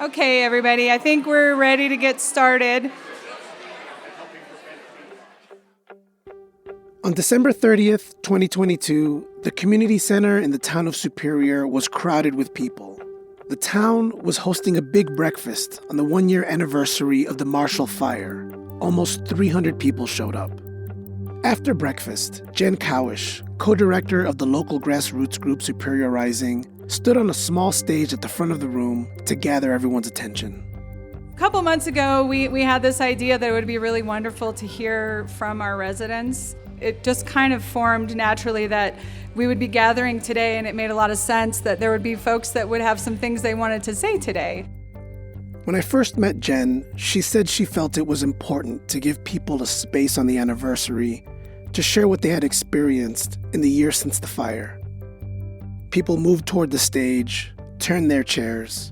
Okay, everybody, I think we're ready to get started. On December 30th, 2022, the community center in the town of Superior was crowded with people. The town was hosting a big breakfast on the one-year anniversary of the Marshall Fire. Almost 300 people showed up. After breakfast, Jen Cowish, co-director of the local grassroots group Superior Rising, stood on a small stage at the front of the room to gather everyone's attention. A couple months ago, we had this idea that it would be really wonderful to hear from our residents. It just kind of formed naturally that we would be gathering today, and it made a lot of sense that there would be folks that would have some things they wanted to say today. When I first met Jen, she said she felt it was important to give people a space on the anniversary to share what they had experienced in the year since the fire. People moved toward the stage, turned their chairs,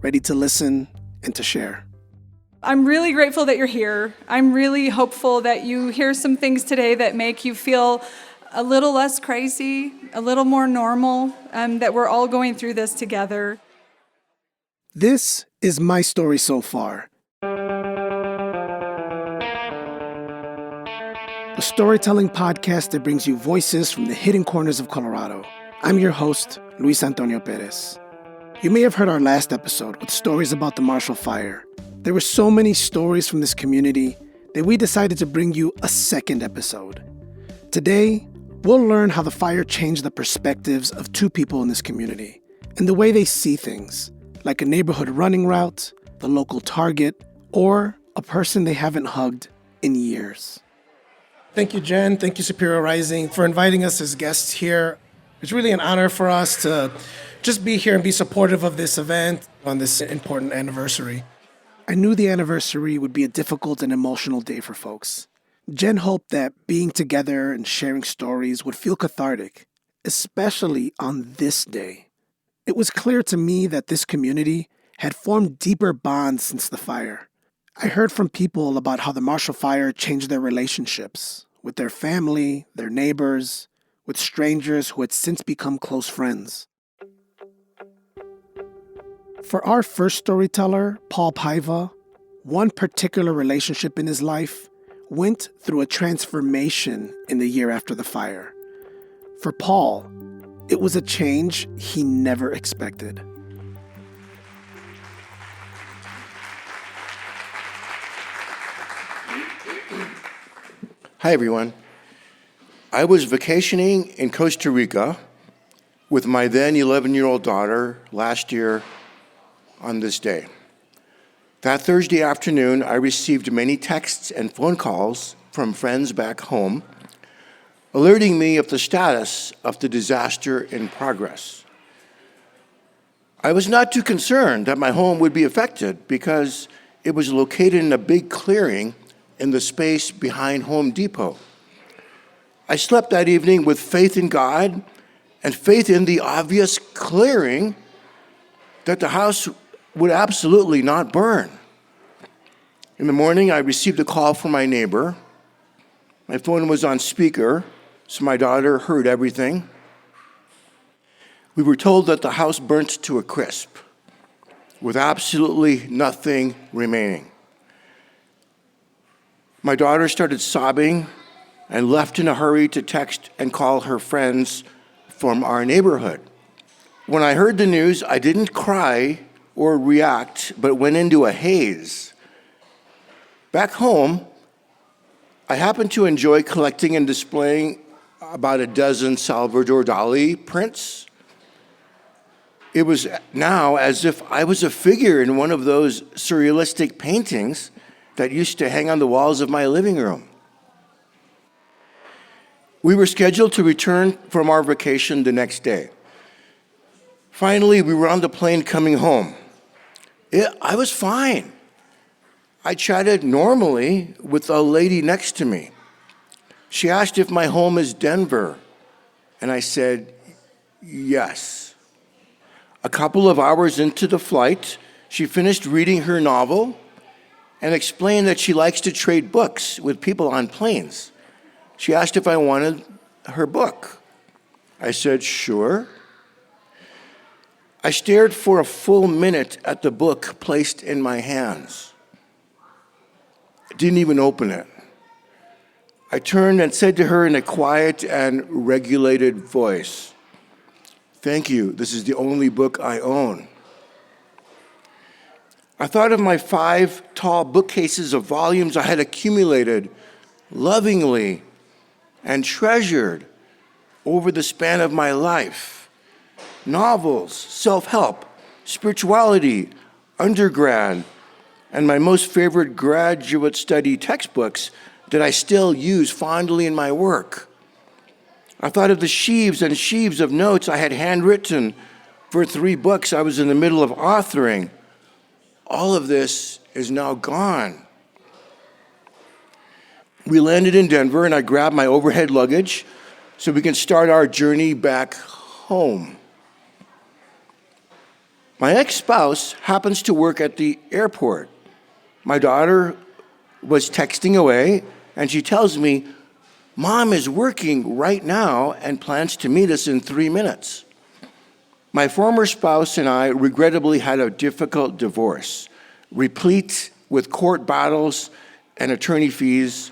ready to listen and to share. I'm really grateful that you're here. I'm really hopeful that you hear some things today that make you feel a little less crazy, a little more normal, that we're all going through this together. This is My Story So Far, a storytelling podcast that brings you voices from the hidden corners of Colorado. I'm your host, Luis Antonio Perez. You may have heard our last episode with stories about the Marshall Fire. There were so many stories from this community that we decided to bring you a second episode. Today, we'll learn how the fire changed the perspectives of two people in this community and the way they see things, like a neighborhood running route, the local Target, or a person they haven't hugged in years. Thank you, Jen. Thank you, Superior Rising, for inviting us as guests here. It's really an honor for us to just be here and be supportive of this event on this important anniversary. I knew the anniversary would be a difficult and emotional day for folks. Jen hoped that being together and sharing stories would feel cathartic, especially on this day. It was clear to me that this community had formed deeper bonds since the fire. I heard from people about how the Marshall Fire changed their relationships with their family, their neighbors, with strangers who had since become close friends. For our first storyteller, Paul Paiva, one particular relationship in his life went through a transformation in the year after the fire. For Paul, it was a change he never expected. Hi, everyone. I was vacationing in Costa Rica with my then 11-year-old daughter last year on this day. That Thursday afternoon, I received many texts and phone calls from friends back home, alerting me of the status of the disaster in progress. I was not too concerned that my home would be affected because it was located in a big clearing in the space behind Home Depot. I slept that evening with faith in God and faith in the obvious clearing that the house would absolutely not burn. In the morning, I received a call from my neighbor. My phone was on speaker, so my daughter heard everything. We were told that the house burnt to a crisp, with absolutely nothing remaining. My daughter started sobbing and left in a hurry to text and call her friends from our neighborhood. When I heard the news, I didn't cry or react, but went into a haze. Back home, I happened to enjoy collecting and displaying about a dozen Salvador Dali prints. It was now as if I was a figure in one of those surrealistic paintings that used to hang on the walls of my living room. We were scheduled to return from our vacation the next day. Finally, we were on the plane coming home. I was fine. I chatted normally with a lady next to me. She asked if my home is Denver, and I said, yes. A couple of hours into the flight, she finished reading her novel and explained that she likes to trade books with people on planes. She asked if I wanted her book. I said, sure. I stared for a full minute at the book placed in my hands. I didn't even open it. I turned and said to her in a quiet and regulated voice, "Thank you, this is the only book I own." I thought of my 5 tall bookcases of volumes I had accumulated lovingly and treasured over the span of my life. Novels, self-help, spirituality, undergrad, and my most favorite graduate study textbooks that I still use fondly in my work. I thought of the sheaves and sheaves of notes I had handwritten for 3 books I was in the middle of authoring. All of this is now gone. We landed in Denver, and I grabbed my overhead luggage so we can start our journey back home. My ex-spouse happens to work at the airport. My daughter was texting away, and she tells me, "Mom is working right now and plans to meet us in 3 minutes." My former spouse and I regrettably had a difficult divorce, replete with court battles and attorney fees,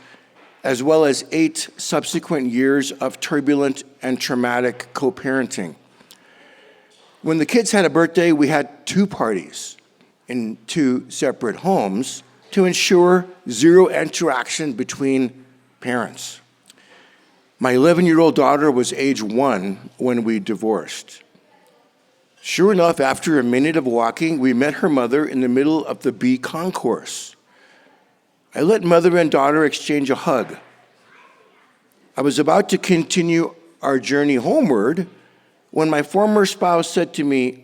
as well as 8 subsequent years of turbulent and traumatic co-parenting. When the kids had a birthday, we had 2 parties in 2 separate homes to ensure zero interaction between parents. My 11-year-old daughter was age 1 when we divorced. Sure enough, after a minute of walking, we met her mother in the middle of the B concourse. I let mother and daughter exchange a hug. I was about to continue our journey homeward when my former spouse said to me,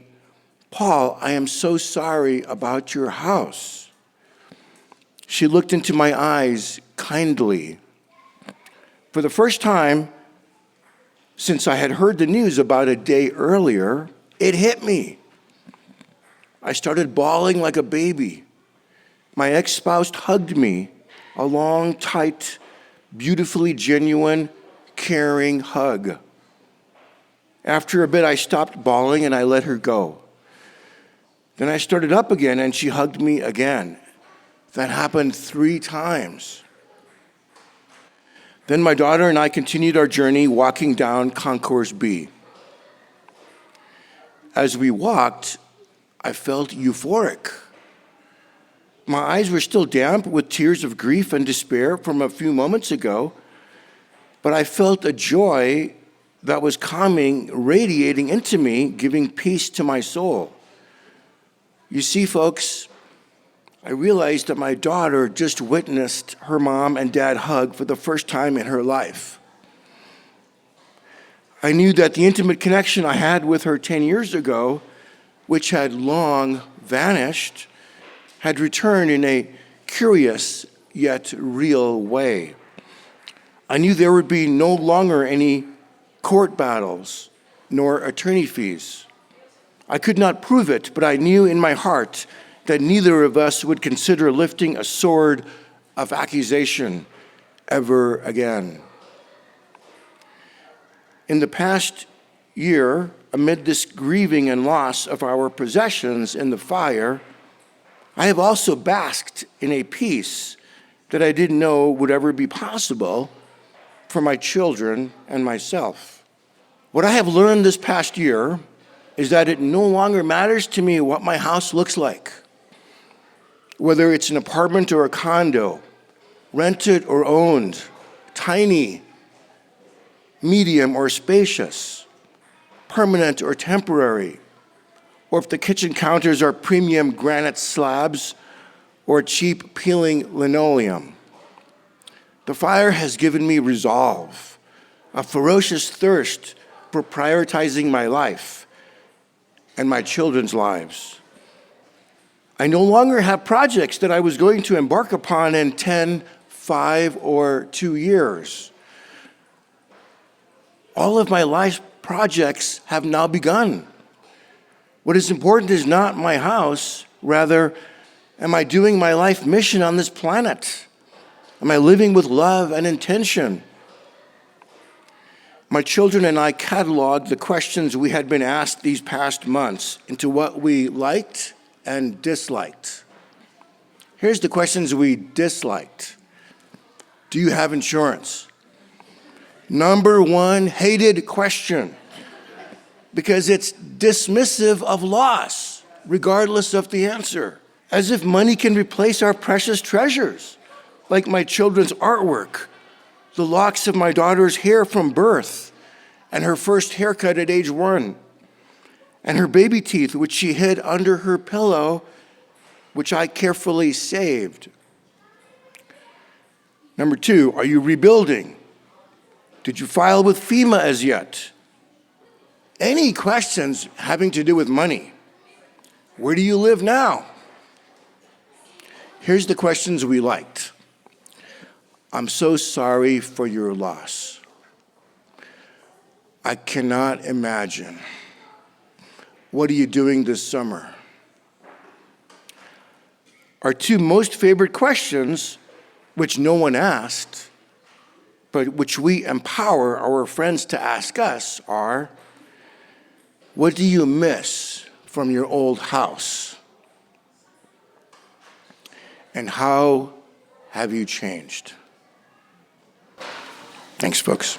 "Paul, I am so sorry about your house." She looked into my eyes kindly. For the first time since I had heard the news about a day earlier, it hit me. I started bawling like a baby. My ex-spouse hugged me, a long, tight, beautifully genuine, caring hug. After a bit, I stopped bawling and I let her go. Then I started up again and she hugged me again. That happened 3 times. Then my daughter and I continued our journey walking down Concourse B. As we walked, I felt euphoric. My eyes were still damp with tears of grief and despair from a few moments ago, but I felt a joy that was calming, radiating into me, giving peace to my soul. You see, folks, I realized that my daughter just witnessed her mom and dad hug for the first time in her life. I knew that the intimate connection I had with her 10 years ago, which had long vanished, had returned in a curious yet real way. I knew there would be no longer any court battles nor attorney fees. I could not prove it, but I knew in my heart that neither of us would consider lifting a sword of accusation ever again. In the past year, amid this grieving and loss of our possessions in the fire, I have also basked in a peace that I didn't know would ever be possible for my children and myself. What I have learned this past year is that it no longer matters to me what my house looks like, whether it's an apartment or a condo, rented or owned, tiny, medium or spacious, permanent or temporary, or if the kitchen counters are premium granite slabs or cheap peeling linoleum. The fire has given me resolve, a ferocious thirst for prioritizing my life and my children's lives. I no longer have projects that I was going to embark upon in 10, 5, or 2 years. All of my life projects have now begun. What is important is not my house, rather, am I doing my life mission on this planet? Am I living with love and intention? my children and I cataloged the questions we had been asked these past months into what we liked and disliked. Here's the questions we disliked. Do you have insurance? Number one hated question, because it's dismissive of loss, regardless of the answer, as if money can replace our precious treasures, like my children's artwork, the locks of my daughter's hair from birth, and her first haircut at age 1, and her baby teeth, which she hid under her pillow, which I carefully saved. Number 2, are you rebuilding? Did you file with FEMA as yet? Any questions having to do with money? Where do you live now? Here's the questions we liked. I'm so sorry for your loss. I cannot imagine. What are you doing this summer? Our 2 most favorite questions, which no one asked, but which we empower our friends to ask us, are, what do you miss from your old house? And how have you changed? Thanks, folks.